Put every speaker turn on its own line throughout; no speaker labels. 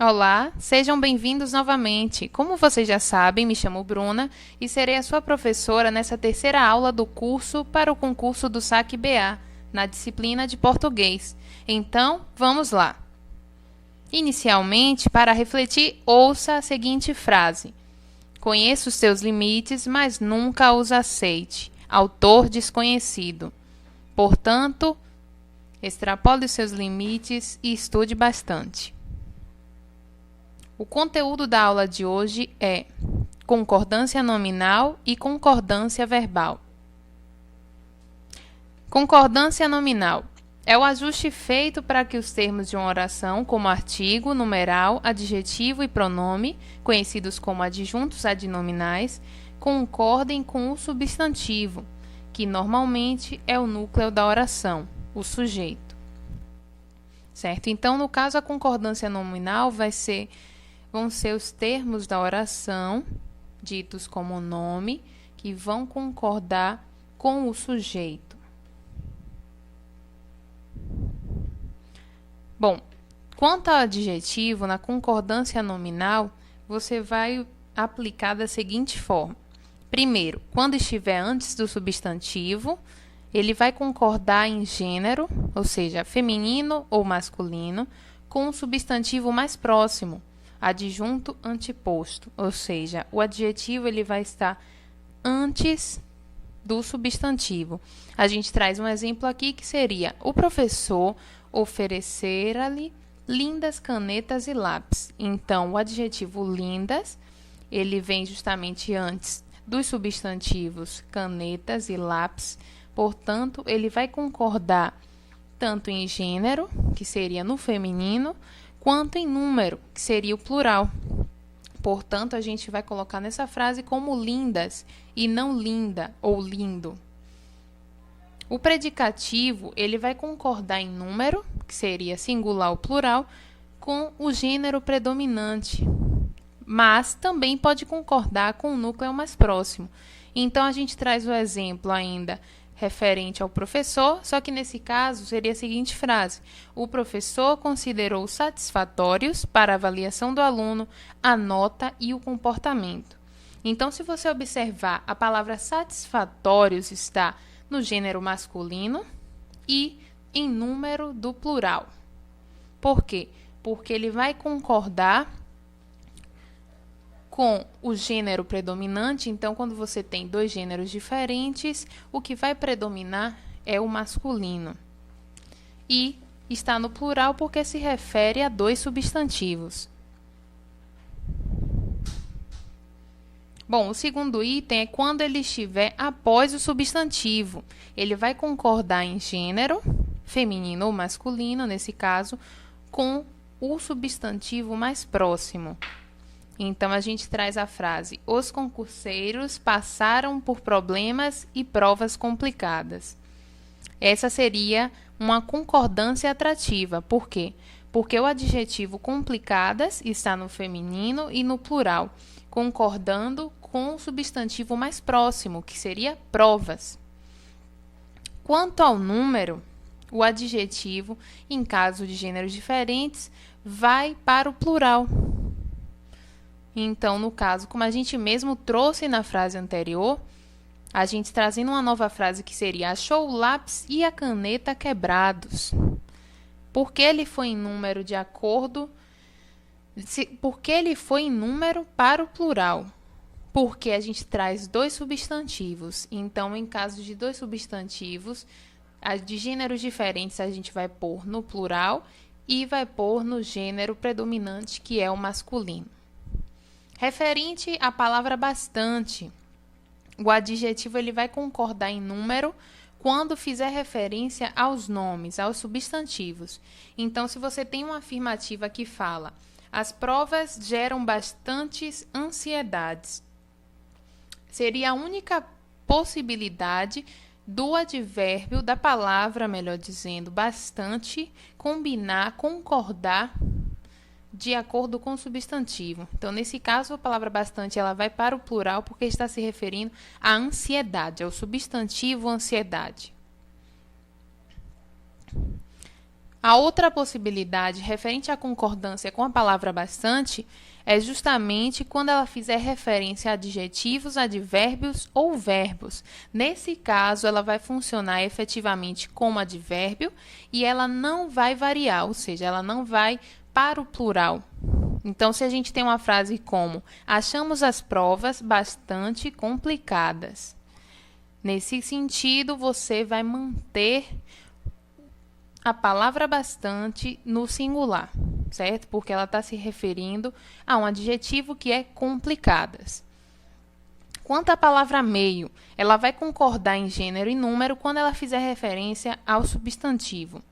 Olá, sejam bem-vindos novamente. Como vocês já sabem, me chamo Bruna e serei a sua professora nessa terceira aula do curso para o concurso do SAC-BA, na disciplina de português. Então, vamos lá. Inicialmente, para refletir, ouça a seguinte frase: conheça os seus limites, mas nunca os aceite. Autor desconhecido. Portanto, extrapole os seus limites e estude bastante. O conteúdo da aula de hoje é concordância nominal e concordância verbal. Concordância nominal é o ajuste feito para que os termos de uma oração, como artigo, numeral, adjetivo e pronome, conhecidos como adjuntos adnominais, concordem com o substantivo, que normalmente é o núcleo da oração, o sujeito. Certo? Então, no caso, a concordância nominal vão ser os termos da oração, ditos como nome, que vão concordar com o sujeito. Bom, quanto ao adjetivo, na concordância nominal, você vai aplicar da seguinte forma. Primeiro, quando estiver antes do substantivo, ele vai concordar em gênero, ou seja, feminino ou masculino, com o substantivo mais próximo, adjunto anteposto, ou seja, o adjetivo ele vai estar antes do substantivo. A gente traz um exemplo aqui que seria: o professor oferecera-lhe lindas canetas e lápis. Então, o adjetivo lindas, ele vem justamente antes dos substantivos canetas e lápis, portanto, ele vai concordar tanto em gênero, que seria no feminino, quanto em número, que seria o plural. Portanto, a gente vai colocar nessa frase como lindas e não linda ou lindo. O predicativo, ele vai concordar em número, que seria singular ou plural, com o gênero predominante, mas também pode concordar com o núcleo mais próximo. Então, a gente traz o exemplo ainda referente ao professor, só que nesse caso seria a seguinte frase: o professor considerou satisfatórios para a avaliação do aluno a nota e o comportamento. Então, se você observar, a palavra satisfatórios está no gênero masculino e em número do plural. Por quê? Porque ele vai concordar com o gênero predominante. Então, quando você tem dois gêneros diferentes, o que vai predominar é o masculino. E está no plural porque se refere a dois substantivos. Bom, o segundo item é quando ele estiver após o substantivo. Ele vai concordar em gênero, feminino ou masculino, nesse caso, com o substantivo mais próximo. Então, a gente traz a frase: os concurseiros passaram por problemas e provas complicadas. Essa seria uma concordância atrativa. Por quê? Porque o adjetivo complicadas está no feminino e no plural, concordando com o substantivo mais próximo, que seria provas. Quanto ao número, o adjetivo, em caso de gêneros diferentes, vai para o plural. Então, no caso, como a gente mesmo trouxe na frase anterior, a gente trazendo uma nova frase que seria: achou o lápis e a caneta quebrados. Porque ele foi em número de acordo... Porque ele foi em número para o plural. Porque a gente traz dois substantivos. Então, em caso de dois substantivos, de gêneros diferentes, a gente vai pôr no plural e vai pôr no gênero predominante, que é o masculino. Referente à palavra bastante, o adjetivo ele vai concordar em número quando fizer referência aos nomes, aos substantivos. Então, se você tem uma afirmativa que fala: as provas geram bastantes ansiedades, seria a única possibilidade do advérbio da palavra, melhor dizendo, bastante, combinar, concordar de acordo com o substantivo. Então, nesse caso, a palavra bastante ela vai para o plural porque está se referindo à ansiedade, ao substantivo ansiedade. A outra possibilidade referente à concordância com a palavra bastante é justamente quando ela fizer referência a adjetivos, advérbios ou verbos. Nesse caso, ela vai funcionar efetivamente como advérbio e ela não vai variar, ou seja, ela não vai para o plural. Então, se a gente tem uma frase como achamos as provas bastante complicadas. Nesse sentido, você vai manter a palavra bastante no singular, certo? Porque ela está se referindo a um adjetivo que é complicadas. Quanto à palavra meio, ela vai concordar em gênero e número quando ela fizer referência ao substantivo.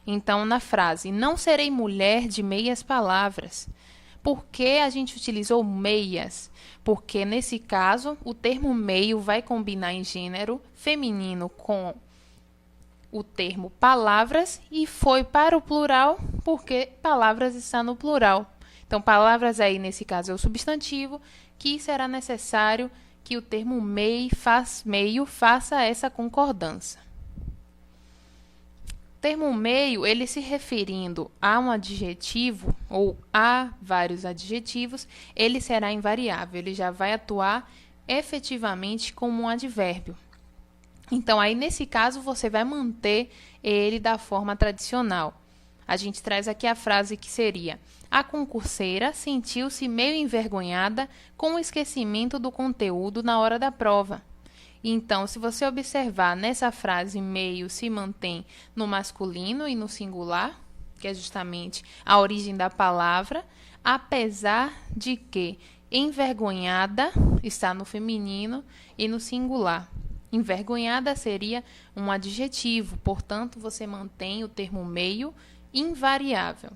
Então, na frase, não serei mulher de meias palavras. Por que a gente utilizou meias? Porque, nesse caso, o termo meio vai combinar em gênero feminino com o termo palavras e foi para o plural porque palavras está no plural. Então, palavras aí, nesse caso, é o substantivo, que será necessário que o termo meio faça essa concordância. O termo meio, ele se referindo a um adjetivo ou a vários adjetivos, ele será invariável, ele já vai atuar efetivamente como um advérbio. Então, aí nesse caso, você vai manter ele da forma tradicional. A gente traz aqui a frase que seria: a concurseira sentiu-se meio envergonhada com o esquecimento do conteúdo na hora da prova. Então, se você observar, nessa frase meio se mantém no masculino e no singular, que é justamente a origem da palavra, apesar de que envergonhada está no feminino e no singular. Envergonhada seria um adjetivo, portanto, você mantém o termo meio invariável.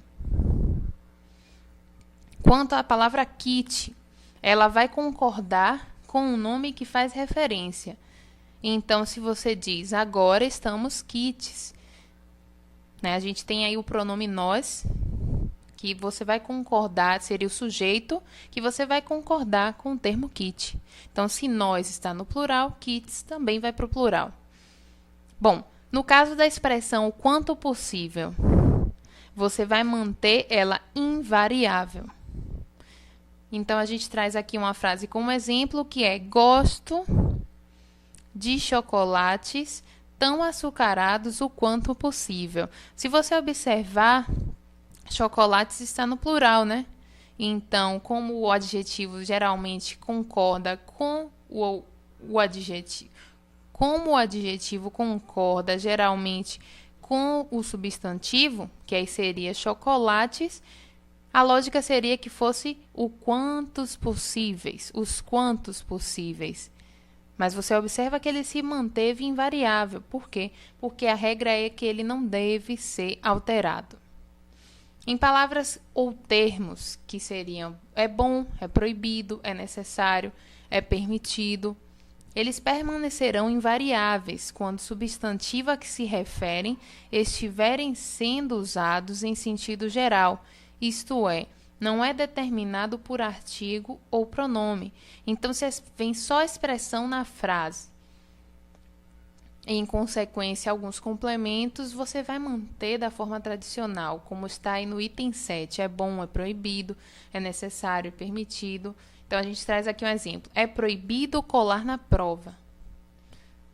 Quanto à palavra kit, ela vai concordar com o nome que faz referência. Então, se você diz, agora estamos kits, né? A gente tem aí o pronome nós, que você vai concordar, seria o sujeito, que você vai concordar com o termo kit. Então, se nós está no plural, kits também vai para o plural. Bom, no caso da expressão o quanto possível, você vai manter ela invariável. Então, a gente traz aqui uma frase como exemplo, que é: gosto de chocolates tão açucarados o quanto possível. Se você observar, chocolates está no plural, né? Então, como o adjetivo geralmente concorda com o adjetivo, como o adjetivo concorda geralmente com o substantivo, que aí seria chocolates, a lógica seria que fosse o quantos possíveis, os quantos possíveis. Mas você observa que ele se manteve invariável. Por quê? Porque a regra é que ele não deve ser alterado. Em palavras ou termos que seriam é bom, é proibido, é necessário, é permitido, eles permanecerão invariáveis quando o substantivo a que se referem estiverem sendo usados em sentido geral, isto é, não é determinado por artigo ou pronome. Então, se vem só expressão na frase, em consequência, alguns complementos, você vai manter da forma tradicional, como está aí no item 7. É bom, é proibido, é necessário, é permitido. Então, a gente traz aqui um exemplo. É proibido colar na prova.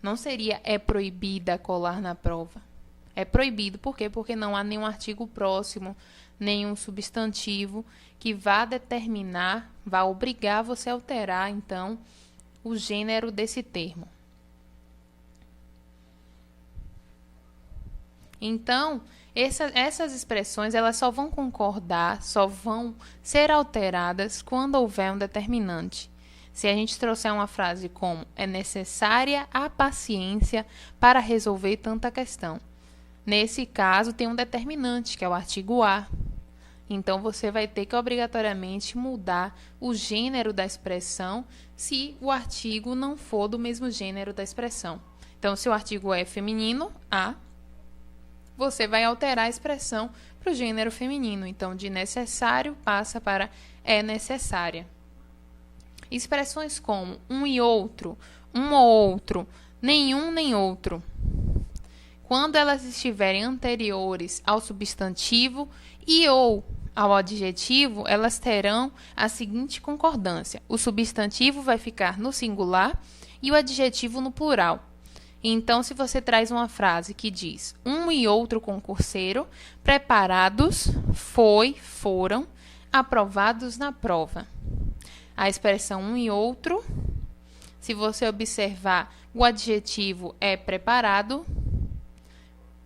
Não seria é proibida colar na prova. É proibido, por quê? Porque não há nenhum artigo próximo, nenhum substantivo que vá determinar, vá obrigar você a alterar, então, o gênero desse termo. Então, essas expressões elas só vão concordar, só vão ser alteradas quando houver um determinante. Se a gente trouxer uma frase como é necessária a paciência para resolver tanta questão. Nesse caso, tem um determinante, que é o artigo a. Então, você vai ter que obrigatoriamente mudar o gênero da expressão se o artigo não for do mesmo gênero da expressão. Então, se o artigo é feminino, a, você vai alterar a expressão para o gênero feminino. Então, de necessário passa para é necessária. Expressões como um e outro, um ou outro, nenhum nem outro. quando elas estiverem anteriores ao substantivo e ou ao adjetivo, elas terão a seguinte concordância: o substantivo vai ficar no singular e o adjetivo no plural. Então, se você traz uma frase que diz um e outro concurseiro preparados foram aprovados na prova. A expressão um e outro, se você observar, o adjetivo é preparado.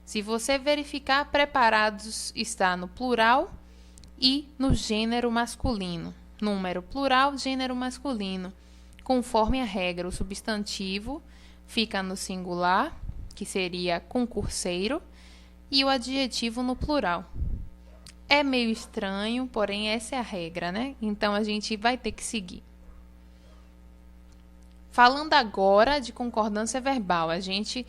Se você verificar, preparados está no plural e no gênero masculino. Número plural, gênero masculino. Conforme a regra, o substantivo fica no singular, que seria concurseiro, e o adjetivo no plural. É meio estranho, porém essa é a regra, né? Então a gente vai ter que seguir. Falando agora de concordância verbal, a gente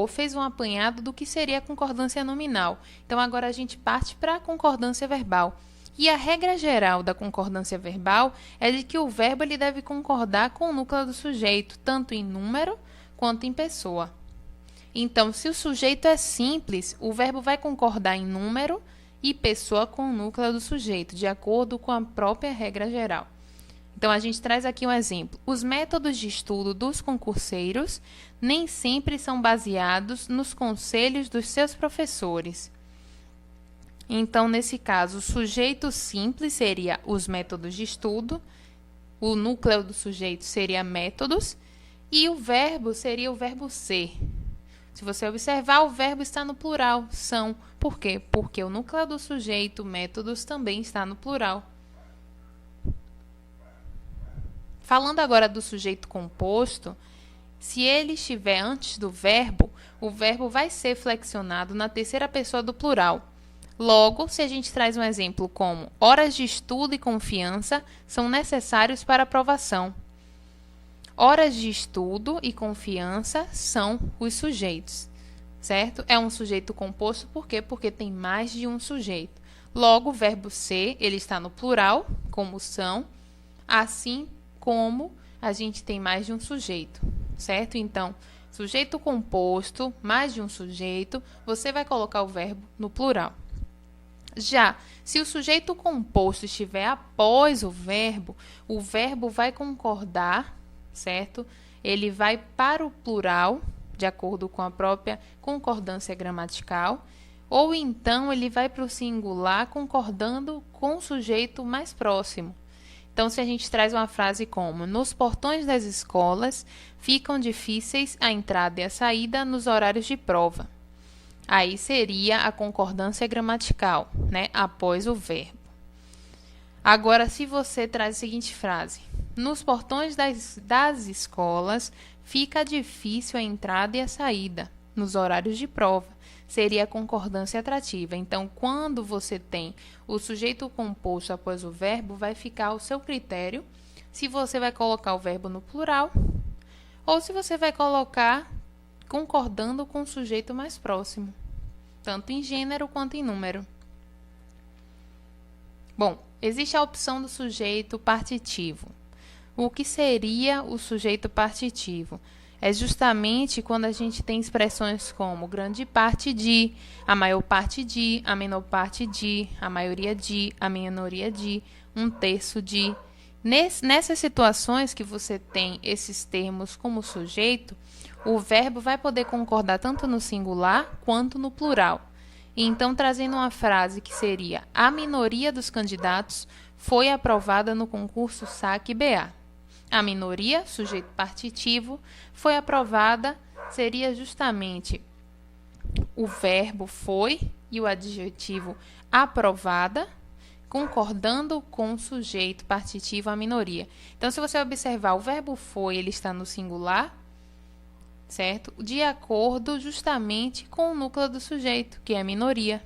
fez um apanhado do que seria a concordância nominal. Então agora a gente parte para a concordância verbal. E a regra geral da concordância verbal é de que o verbo ele deve concordar com o núcleo do sujeito, tanto em número quanto em pessoa. Então, se o sujeito é simples, o verbo vai concordar em número e pessoa com o núcleo do sujeito, de acordo com a própria regra geral. Então, a gente traz aqui um exemplo. Os métodos de estudo dos concurseiros nem sempre são baseados nos conselhos dos seus professores. Então, nesse caso, o sujeito simples seria os métodos de estudo, o núcleo do sujeito seria métodos, e o verbo seria o verbo ser. Se você observar, o verbo está no plural, são. Por quê? Porque o núcleo do sujeito, métodos, também está no plural. Falando agora do sujeito composto, se ele estiver antes do verbo, o verbo vai ser flexionado na terceira pessoa do plural. Logo, se a gente traz um exemplo como horas de estudo e confiança são necessários para aprovação. Horas de estudo e confiança são os sujeitos, certo? É um sujeito composto, por quê? Porque tem mais de um sujeito. Logo, o verbo ser, ele está no plural, como são, assim como a gente tem mais de um sujeito, certo? Então, sujeito composto, mais de um sujeito, você vai colocar o verbo no plural. Já, se o sujeito composto estiver após o verbo vai concordar, certo? Ele vai para o plural, de acordo com a própria concordância gramatical, ou então ele vai para o singular, concordando com o sujeito mais próximo. Então, se a gente traz uma frase como: nos portões das escolas ficam difíceis a entrada e a saída nos horários de prova. Aí seria a concordância gramatical, né? Após o verbo. Agora, se você traz a seguinte frase: nos portões das escolas fica difícil a entrada e a saída nos horários de prova. Seria a concordância atrativa. Então, quando você tem o sujeito composto após o verbo, vai ficar ao seu critério se você vai colocar o verbo no plural ou se você vai colocar concordando com o sujeito mais próximo, tanto em gênero quanto em número. Bom, existe a opção do sujeito partitivo. O que seria o sujeito partitivo? É justamente quando a gente tem expressões como grande parte de, a maior parte de, a menor parte de, a maioria de, a minoria de, um terço de. Nessas situações que você tem esses termos como sujeito, o verbo vai poder concordar tanto no singular quanto no plural. Então, trazendo uma frase que seria: a minoria dos candidatos foi aprovada no concurso SAC-BA. A minoria, sujeito partitivo, foi aprovada, seria justamente o verbo foi e o adjetivo aprovada, concordando com o sujeito partitivo, a minoria. Então, se você observar, o verbo foi, ele está no singular, certo? De acordo justamente com o núcleo do sujeito, que é a minoria.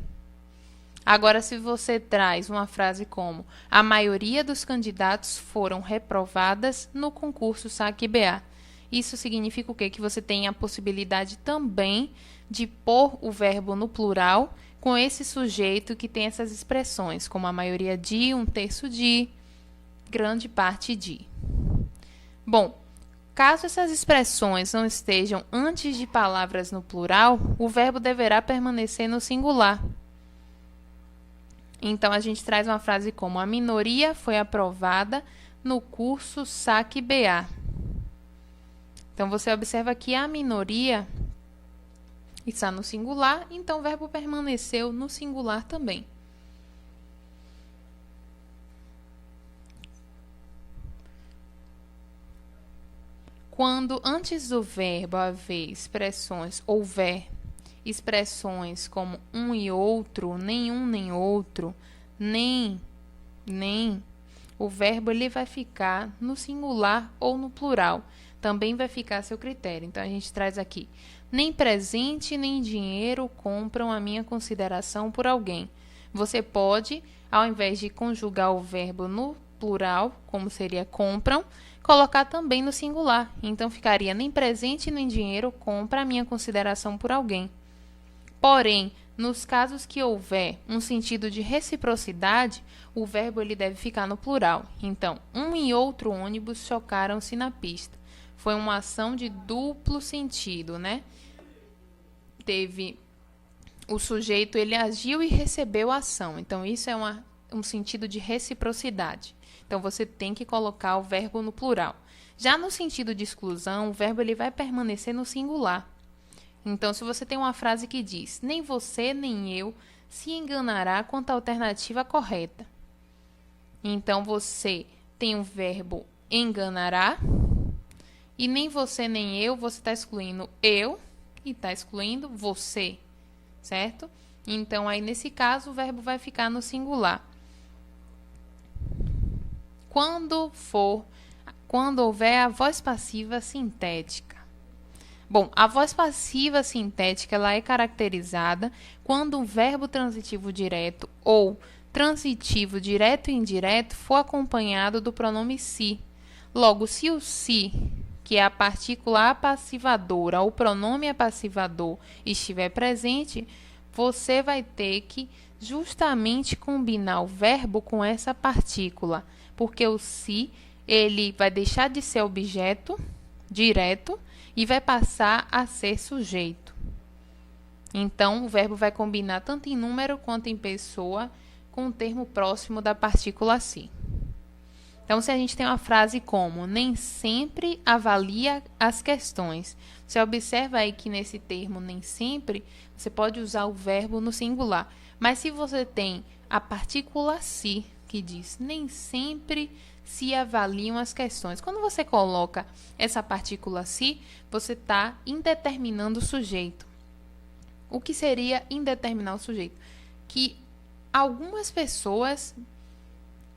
Agora, se você traz uma frase como: a maioria dos candidatos foram reprovadas no concurso SAC-BA. Isso significa o quê? Que você tem a possibilidade também de pôr o verbo no plural com esse sujeito que tem essas expressões, como a maioria de, um terço de, grande parte de. Bom, Caso essas expressões não estejam antes de palavras no plural, o verbo deverá permanecer no singular. Então, a gente traz uma frase como: a minoria foi aprovada no curso SAC BA. Então, você observa que a minoria está no singular, então o verbo permaneceu no singular também. Quando antes do verbo haver expressões, houver expressões como um e outro, nenhum nem outro, nem, o verbo ele vai ficar no singular ou no plural. Também vai ficar a seu critério. Então, a gente traz aqui: nem presente nem dinheiro compram a minha consideração por alguém. Você pode, ao invés de conjugar o verbo no plural, como seria compram, colocar também no singular. Então, ficaria: nem presente nem dinheiro compra a minha consideração por alguém. Porém, nos casos que houver um sentido de reciprocidade, o verbo ele deve ficar no plural. Então, um e outro ônibus chocaram-se na pista. Foi uma ação de duplo sentido, né? Teve o sujeito, ele agiu e recebeu a ação. Então, isso é um sentido de reciprocidade. Então, você tem que colocar o verbo no plural. Já no sentido de exclusão, o verbo ele vai permanecer no singular. Então, se você tem uma frase que diz: nem você nem eu se enganará quanto à alternativa correta. Então, você tem o verbo enganará, e nem você nem eu, você está excluindo eu e está excluindo você, certo? Então, aí nesse caso, o verbo vai ficar no singular. Quando houver a voz passiva sintética. Bom, a voz passiva sintética ela é caracterizada quando o verbo transitivo direto ou transitivo direto e indireto for acompanhado do pronome se. Logo, se o se, que é a partícula apassivadora, o pronome apassivador, estiver presente, você vai ter que justamente combinar o verbo com essa partícula, porque o se ele vai deixar de ser objeto direto e vai passar a ser sujeito. Então, o verbo vai combinar tanto em número quanto em pessoa com o termo próximo da partícula se. Então, se a gente tem uma frase como nem sempre avalia as questões, você observa aí que nesse termo nem sempre, você pode usar o verbo no singular. Mas se você tem a partícula se, que diz nem sempre se avaliam as questões. Quando você coloca essa partícula se, você está indeterminando o sujeito. O que seria indeterminar o sujeito? Que algumas pessoas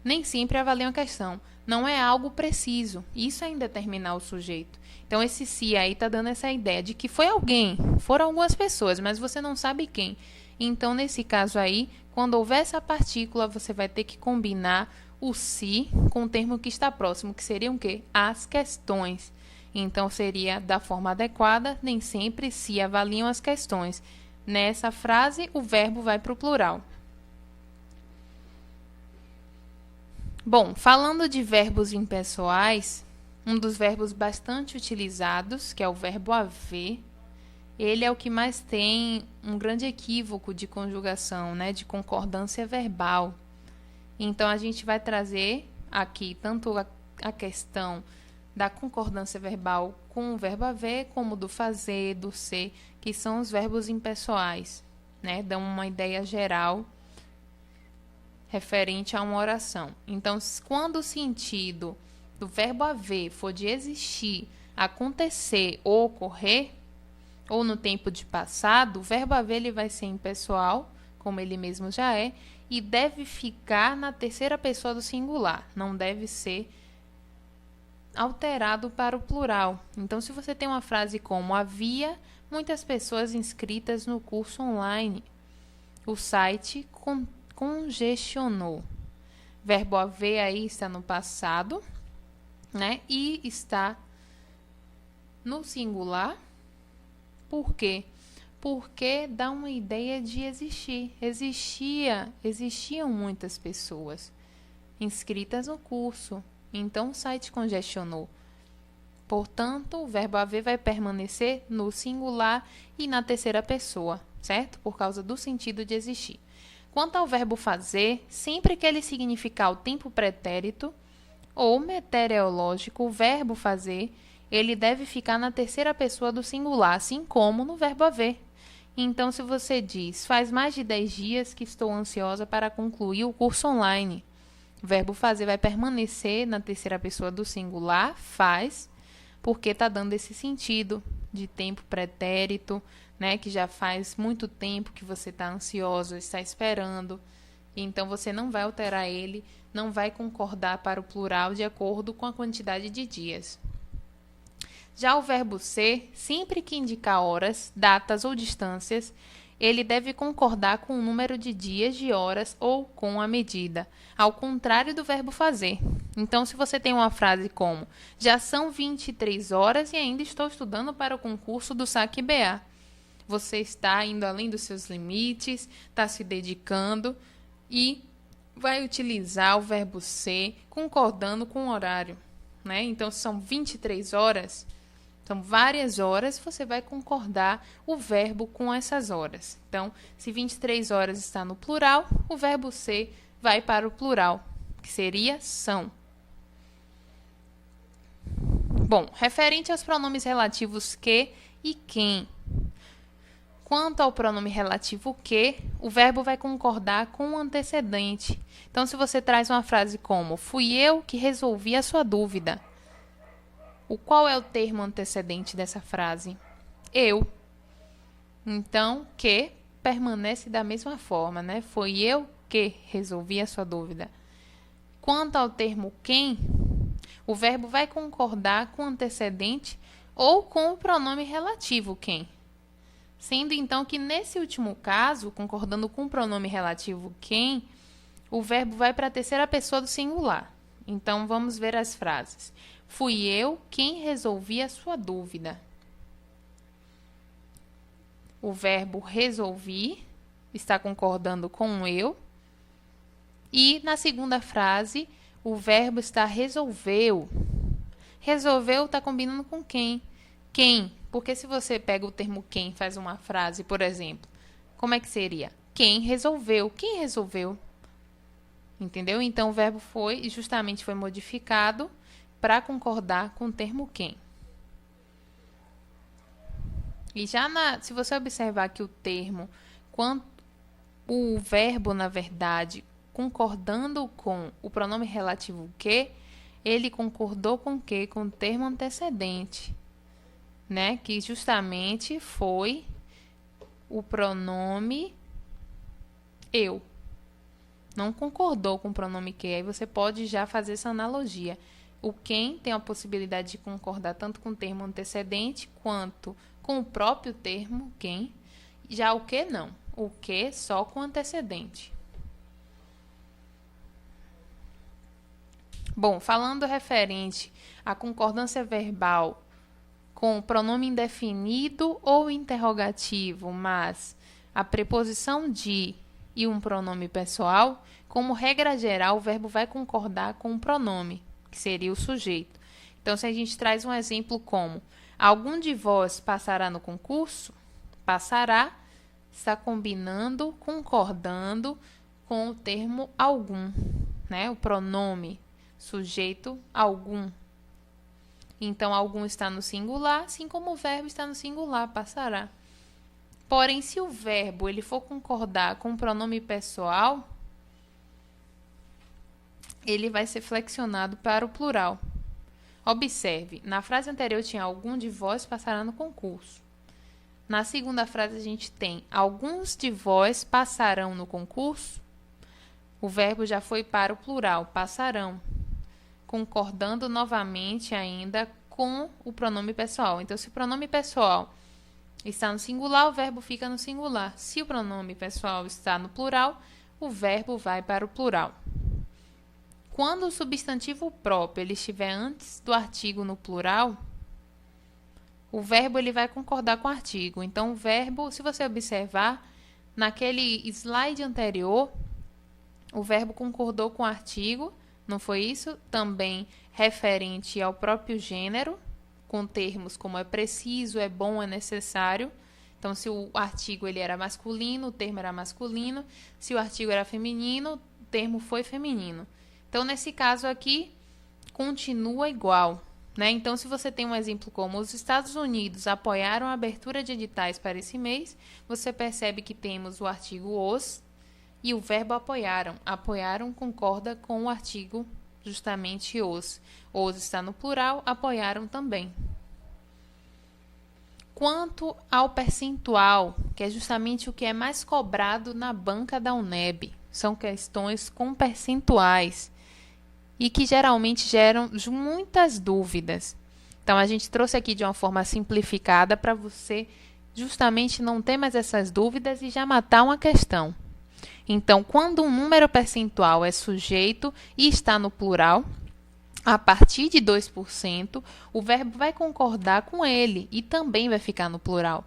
nem sempre avaliam a questão. Não é algo preciso. Isso é indeterminar o sujeito. Então, esse se aí está dando essa ideia de que foi alguém, foram algumas pessoas, mas você não sabe quem. Então, nesse caso aí, quando houver essa partícula, você vai ter que combinar o se com o termo que está próximo, que seriam o quê? As questões. Então, seria da forma adequada, nem sempre se avaliam as questões. Nessa frase, o verbo vai para o plural. Bom, falando de verbos impessoais, um dos verbos bastante utilizados, que é o verbo haver, ele é o que mais tem um grande equívoco de conjugação, né, de concordância verbal. Então, a gente vai trazer aqui tanto a questão da concordância verbal com o verbo haver, como do fazer, do ser, que são os verbos impessoais, né? Dão uma ideia geral referente a uma oração. Então, quando o sentido do verbo haver for de existir, acontecer ou ocorrer, ou no tempo de passado, o verbo haver ele vai ser impessoal, como ele mesmo já é, e deve ficar na terceira pessoa do singular, não deve ser alterado para o plural. Então, se você tem uma frase como havia muitas pessoas inscritas no curso online, o site congestionou. Verbo haver aí está no passado, né? E está no singular. Por quê? Porque dá uma ideia de existir. Existiam muitas pessoas inscritas no curso. Então, o site congestionou. Portanto, o verbo haver vai permanecer no singular e na terceira pessoa, certo? Por causa do sentido de existir. Quanto ao verbo fazer, sempre que ele significar o tempo pretérito ou meteorológico, o verbo fazer, ele deve ficar na terceira pessoa do singular, assim como no verbo haver. Então, se você diz, faz mais de 10 dias que estou ansiosa para concluir o curso online, o verbo fazer vai permanecer na terceira pessoa do singular, faz, porque está dando esse sentido de tempo pretérito, né, que já faz muito tempo que você está ansioso, está esperando. Então, você não vai alterar ele, não vai concordar para o plural de acordo com a quantidade de dias. Já o verbo ser, sempre que indicar horas, datas ou distâncias, ele deve concordar com o número de dias, de horas ou com a medida, ao contrário do verbo fazer. Então, se você tem uma frase como já são 23 horas e ainda estou estudando para o concurso do SAC BA, você está indo além dos seus limites, está se dedicando e vai utilizar o verbo ser concordando com o horário, né? Então, se são 23 horas, são várias horas, você vai concordar o verbo com essas horas. Então, se 23 horas está no plural, o verbo ser vai para o plural, que seria são. Bom, referente aos pronomes relativos que e quem. Quanto ao pronome relativo que, o verbo vai concordar com o antecedente. Então, se você traz uma frase como fui eu que resolvi a sua dúvida, qual é o termo antecedente dessa frase? Eu. Então, que permanece da mesma forma, né? Foi eu que resolvi a sua dúvida. Quanto ao termo quem, o verbo vai concordar com o antecedente ou com o pronome relativo quem. Sendo então que nesse último caso, concordando com o pronome relativo quem, o verbo vai para a terceira pessoa do singular. Então, vamos ver as frases. Fui eu quem resolvi a sua dúvida. O verbo resolvi está concordando com o eu. E na segunda frase, o verbo está resolveu. Resolveu está combinando com quem? Quem? Porque se você pega o termo quem e faz uma frase, por exemplo, como é que seria? Quem resolveu? Quem resolveu? Entendeu? Então, o verbo foi modificado para concordar com o termo quem. E já se você observar que o termo, o verbo, na verdade, concordando com o pronome relativo que, ele concordou com o quê? Com o termo antecedente, né? Que justamente foi o pronome eu. Não concordou com o pronome que, aí você pode já fazer essa analogia. O quem tem a possibilidade de concordar tanto com o termo antecedente quanto com o próprio termo quem. Já o que não. O que só com antecedente. Bom, falando referente à concordância verbal com o pronome indefinido ou interrogativo, mas a preposição de e um pronome pessoal, como regra geral, o verbo vai concordar com o pronome, que seria o sujeito. Então, se a gente traz um exemplo como algum de vós passará no concurso, passará está combinando, concordando com o termo algum, né? O pronome sujeito algum. Então, algum está no singular, assim como o verbo está no singular, passará. Porém, se o verbo ele for concordar com o pronome pessoal, ele vai ser flexionado para o plural. Observe, na frase anterior tinha algum de vós passará no concurso. Na segunda frase a gente tem alguns de vós passarão no concurso. O verbo já foi para o plural, passarão, concordando novamente ainda com o pronome pessoal. Então, se o pronome pessoal está no singular, o verbo fica no singular. Se o pronome pessoal está no plural, o verbo vai para o plural. Quando o substantivo próprio ele estiver antes do artigo no plural, o verbo ele vai concordar com o artigo. Então, o verbo, se você observar, naquele slide anterior, o verbo concordou com o artigo, não foi isso? Também referente ao próprio gênero, com termos como é preciso, é bom, é necessário. Então, se o artigo ele era masculino, o termo era masculino. Se o artigo era feminino, o termo foi feminino. Então, nesse caso aqui, continua igual, né? Então, se você tem um exemplo como os Estados Unidos apoiaram a abertura de editais para esse mês, você percebe que temos o artigo os e o verbo apoiaram. Apoiaram concorda com o artigo justamente os. Os está no plural, apoiaram também. Quanto ao percentual, que é justamente o que é mais cobrado na banca da UNEB, são questões com percentuais e que geralmente geram muitas dúvidas. Então, a gente trouxe aqui de uma forma simplificada para você justamente não ter mais essas dúvidas e já matar uma questão. Então, quando um número percentual é sujeito e está no plural, a partir de 2%, o verbo vai concordar com ele e também vai ficar no plural.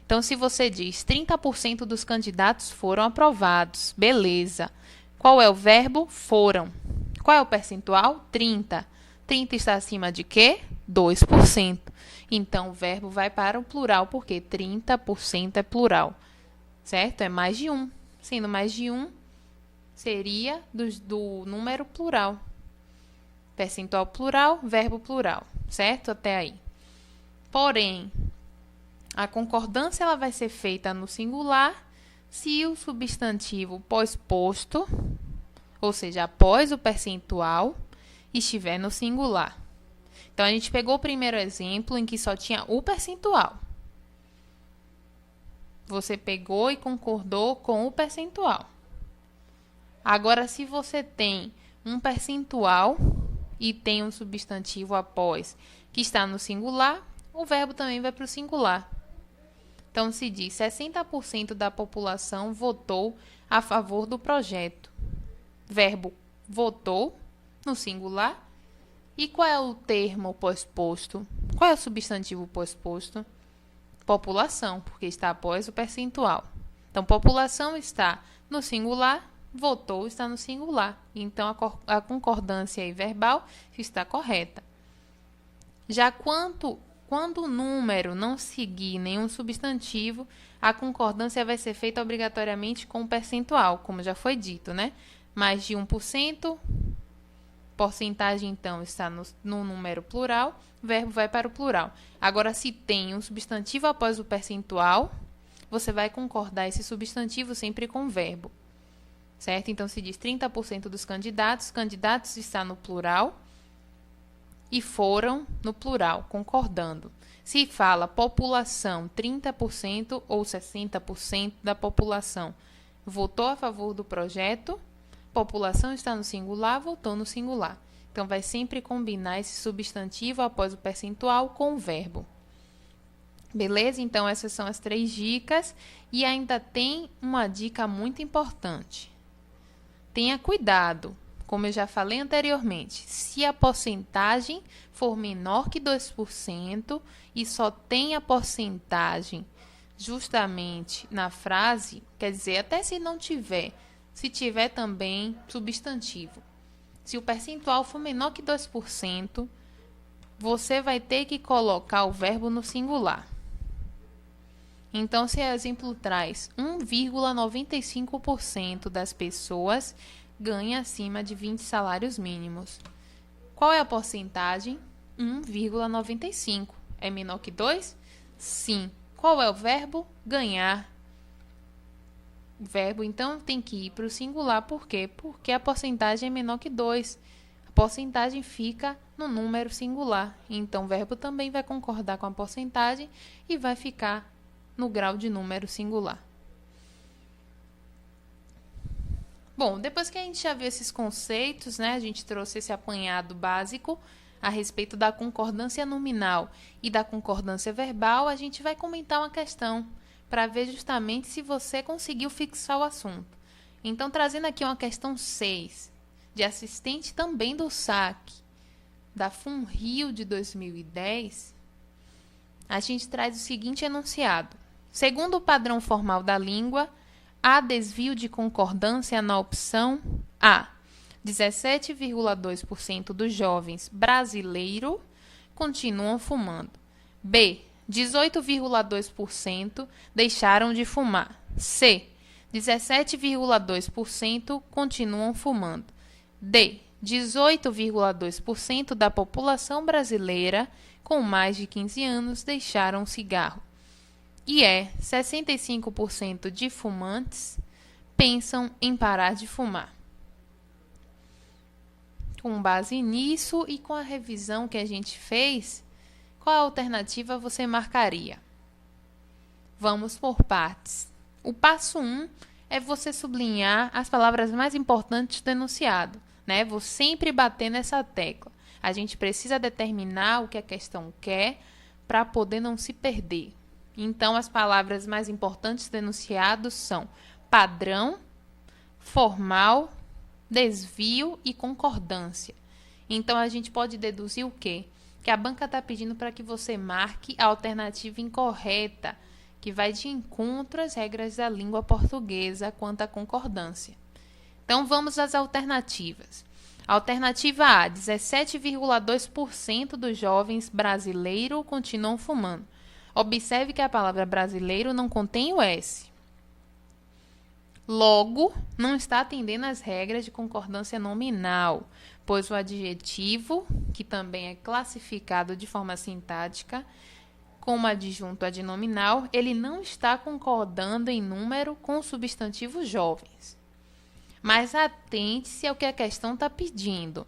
Então, se você diz 30% dos candidatos foram aprovados, beleza. Qual é o verbo? Foram. Qual é o percentual? 30. 30 está acima de quê? 2%. Então, o verbo vai para o plural, porque 30% é plural. Certo? É mais de um. Sendo mais de um, seria do número plural. Percentual plural, verbo plural. Certo? Até aí. Porém, a concordância ela vai ser feita no singular se o substantivo pós-posto, ou seja, após o percentual, estiver no singular. Então, a gente pegou o primeiro exemplo em que só tinha o percentual. Você pegou e concordou com o percentual. Agora, se você tem um percentual e tem um substantivo após que está no singular, o verbo também vai para o singular. Então, se diz 60% da população votou a favor do projeto. Verbo votou no singular. E qual é o termo pós-posto? Qual é o substantivo pós-posto? População, porque está após o percentual. Então, população está no singular, votou está no singular. Então, a concordância aí verbal está correta. Já quando o número não seguir nenhum substantivo, a concordância vai ser feita obrigatoriamente com o percentual, como já foi dito, né? Mais de 1%, porcentagem, então, está no número plural, o verbo vai para o plural. Agora, se tem um substantivo após o percentual, você vai concordar esse substantivo sempre com o verbo. Certo? Então, se diz 30% dos candidatos está no plural e foram no plural, concordando. Se fala população, 30% ou 60% da população votou a favor do projeto, população está no singular, votou no singular. Então, vai sempre combinar esse substantivo após o percentual com o verbo. Beleza? Então, essas são as 3 dicas. E ainda tem uma dica muito importante. Tenha cuidado, como eu já falei anteriormente, se a porcentagem for menor que 2% e só tem a porcentagem justamente na frase, quer dizer, até se não tiver, se tiver também substantivo. Se o percentual for menor que 2%, você vai ter que colocar o verbo no singular. Então, se o exemplo traz 1,95% das pessoas ganha acima de 20 salários mínimos. Qual é a porcentagem? 1,95. É menor que 2? Sim. Qual é o verbo? Ganhar. O verbo, então, tem que ir para o singular. Por quê? Porque a porcentagem é menor que 2. A porcentagem fica no número singular. Então, o verbo também vai concordar com a porcentagem e vai ficar no grau de número singular. Bom, depois que a gente já viu esses conceitos, né, a gente trouxe esse apanhado básico a respeito da concordância nominal e da concordância verbal, a gente vai comentar uma questão para ver justamente se você conseguiu fixar o assunto. Então, trazendo aqui uma questão 6, de assistente também do SAC, da FUNRIO de 2010, a gente traz o seguinte enunciado. Segundo o padrão formal da língua, há desvio de concordância na opção A. 17,2% dos jovens brasileiros continuam fumando. B. 18,2% deixaram de fumar. C. 17,2% continuam fumando. D. 18,2% da população brasileira com mais de 15 anos deixaram o cigarro. E 65% de fumantes pensam em parar de fumar. Com base nisso e com a revisão que a gente fez, qual alternativa você marcaria? Vamos por partes. O passo 1 é você sublinhar as palavras mais importantes do enunciado, né? Vou sempre bater nessa tecla. A gente precisa determinar o que a questão quer para poder não se perder. Então, as palavras mais importantes do enunciado são padrão, formal, desvio e concordância. Então, a gente pode deduzir o quê? Que a banca está pedindo para que você marque a alternativa incorreta, que vai de encontro às regras da língua portuguesa quanto à concordância. Então, vamos às alternativas. Alternativa A, 17,2% dos jovens brasileiros continuam fumando. Observe que a palavra brasileiro não contém o S. Logo, não está atendendo às regras de concordância nominal, pois o adjetivo, que também é classificado de forma sintática, como adjunto adnominal, ele não está concordando em número com o substantivo jovens. Mas atente-se ao que a questão está pedindo.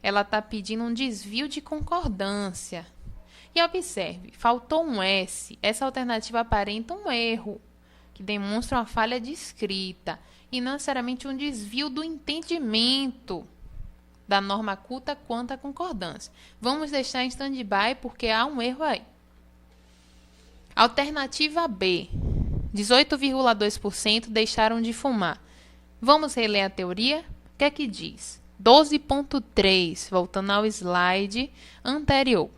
Ela está pedindo um desvio de concordância. E observe, faltou um S. Essa alternativa aparenta um erro, que demonstra uma falha de escrita, e não necessariamente um desvio do entendimento da norma culta quanto à concordância. Vamos deixar em stand-by porque há um erro aí. Alternativa B, 18,2% deixaram de fumar. Vamos reler a teoria? O que é que diz? 12.3, voltando ao slide anterior.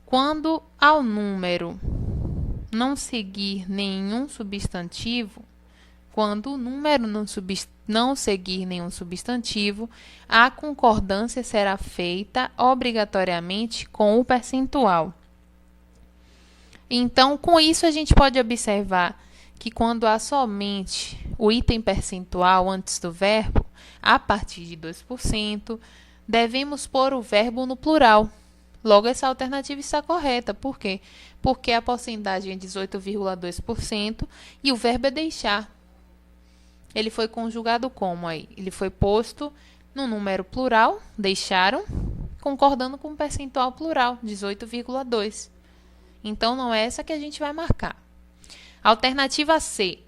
Quando ao número não seguir nenhum substantivo, quando o número não seguir nenhum substantivo, a concordância será feita obrigatoriamente com o percentual. Então, com isso, a gente pode observar que quando há somente o item percentual antes do verbo, a partir de 2%, devemos pôr o verbo no plural. Logo, essa alternativa está correta. Por quê? Porque a porcentagem é 18,2% e o verbo é deixar. Ele foi conjugado como aí? Ele foi posto no número plural, deixaram, concordando com o percentual plural, 18,2%. Então, não é essa que a gente vai marcar. Alternativa C,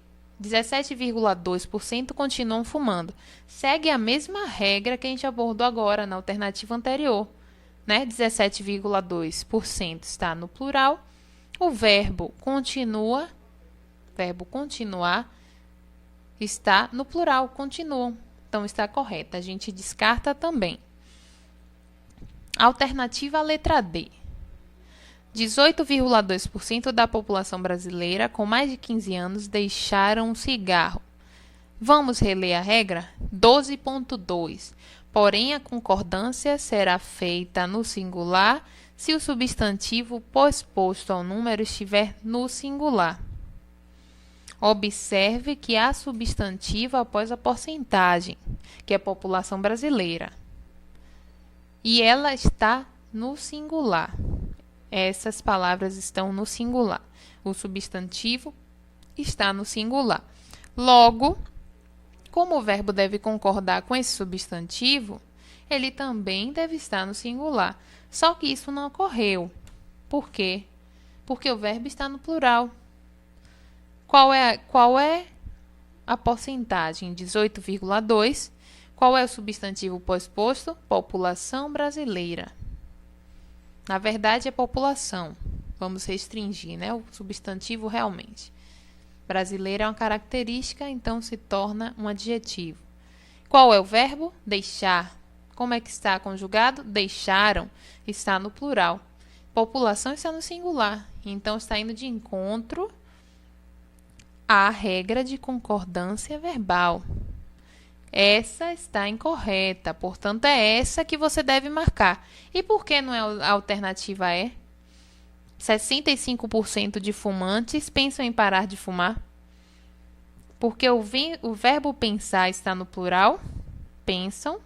17,2% continuam fumando. Segue a mesma regra que a gente abordou agora na alternativa anterior. 17,2% está no plural. O verbo continua, verbo continuar, está no plural, continuam. Então, está correta. A gente descarta também. Alternativa letra D. 18,2% da população brasileira com mais de 15 anos deixaram o cigarro. Vamos reler a regra? 12.2. Porém, a concordância será feita no singular se o substantivo posposto ao número estiver no singular. Observe que há substantivo após a porcentagem, que é a população brasileira. E ela está no singular. Essas palavras estão no singular. O substantivo está no singular. Logo, como o verbo deve concordar com esse substantivo, ele também deve estar no singular. Só que isso não ocorreu. Por quê? Porque o verbo está no plural. Qual é a porcentagem? 18,2%. Qual é o substantivo posposto? População brasileira. Na verdade, é população. Vamos restringir, né? O substantivo realmente. Brasileira é uma característica, então se torna um adjetivo. Qual é o verbo? Deixar. Como é que está conjugado? Deixaram. Está no plural. População está no singular. Então, está indo de encontro à regra de concordância verbal. Essa está incorreta, portanto, é essa que você deve marcar. E por que não é a alternativa é? 65% de fumantes pensam em parar de fumar. Porque o verbo pensar está no plural, pensam,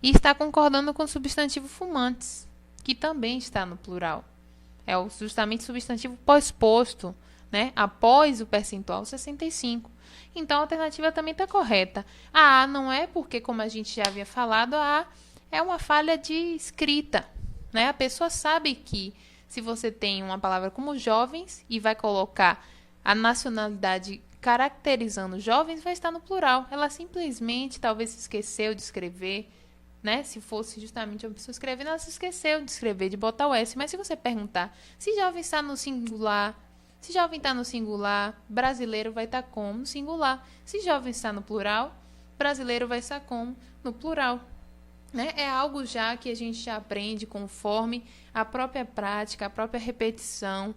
e está concordando com o substantivo fumantes, que também está no plural. É justamente o substantivo pós-posto, né? Após o percentual 65. Então, a alternativa também está correta. A A não é porque, como a gente já havia falado, a A é uma falha de escrita, né? A pessoa sabe que se você tem uma palavra como jovens e vai colocar a nacionalidade caracterizando jovens, vai estar no plural. Ela simplesmente talvez se esqueceu de escrever, né? Se fosse justamente uma pessoa escrevendo, ela se esqueceu de escrever, de botar o S. Mas se você perguntar se jovem está no singular, se jovem está no singular, brasileiro vai estar como? No singular. Se jovem está no plural, brasileiro vai estar como? No plural. Né? É algo já que a gente já aprende conforme a própria prática, a própria repetição,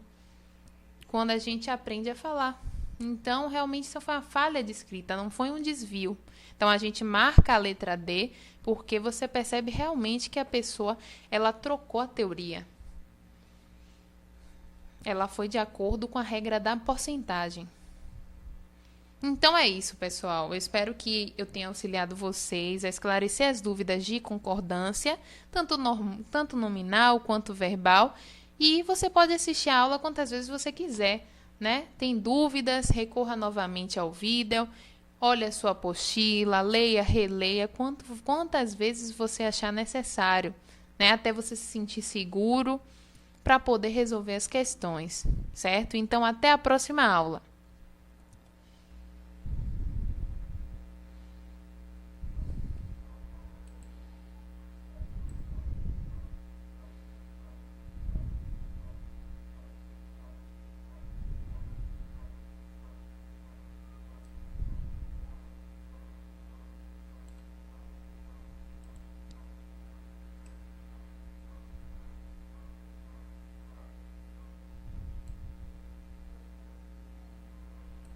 quando a gente aprende a falar. Então, realmente, isso foi uma falha de escrita, não foi um desvio. Então, a gente marca a letra D porque você percebe realmente que a pessoa ela trocou a teoria. Ela foi de acordo com a regra da porcentagem. Então é isso, pessoal. Eu espero que eu tenha auxiliado vocês a esclarecer as dúvidas de concordância, tanto nominal quanto verbal. E você pode assistir a aula quantas vezes você quiser, né? Tem dúvidas, recorra novamente ao vídeo, olhe a sua apostila, leia, releia, quantas vezes você achar necessário, né? Até você se sentir seguro para poder resolver as questões, certo? Então, até a próxima aula.